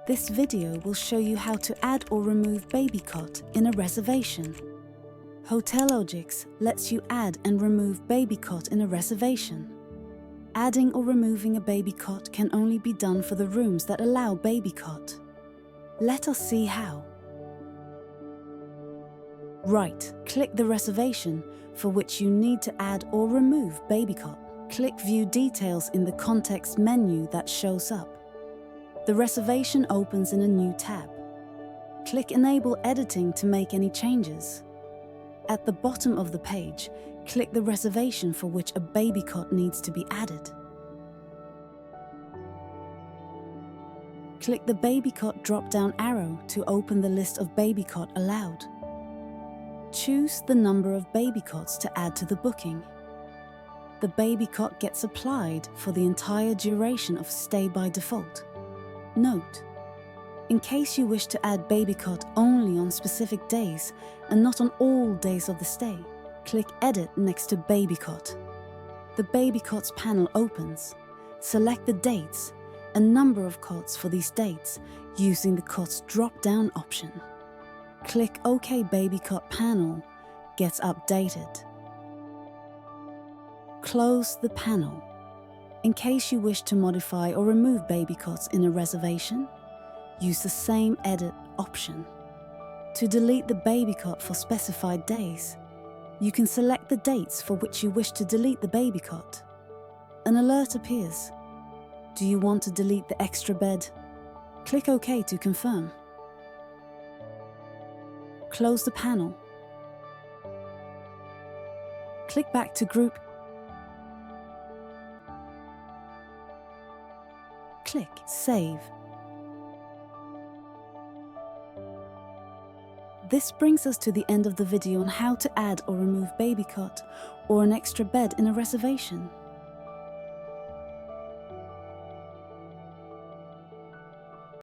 This video will show you how to add or remove baby cot in a reservation. Hotelogix lets you add and remove baby cot in a reservation. Adding or removing a baby cot can only be done for the rooms that allow baby cot. Let us see how. Right, click the reservation for which you need to add or remove baby cot. Click View Details in the context menu that shows up. The reservation opens in a new tab. Click Enable Editing to make any changes. At the bottom of the page, click the reservation for which a baby cot needs to be added. Click the baby cot drop-down arrow to open the list of baby cot allowed. Choose the number of baby cots to add to the booking. The baby cot gets applied for the entire duration of stay by default. Note: in case you wish to add baby cot only on specific days and not on all days of the stay, click Edit next to baby cot. The baby cots panel opens. Select the dates and number of cots for these dates using the cots drop-down option. Click OK. Baby cot panel gets updated. Close the panel. In case you wish to modify or remove baby cots in a reservation, use the same Edit option. To delete the baby cot for specified days, you can select the dates for which you wish to delete the baby cot. An alert appears. Do you want to delete the extra bed? Click OK to confirm. Close the panel. Click back to Group. Click Save. This brings us to the end of the video on how to add or remove baby cot or an extra bed in a reservation.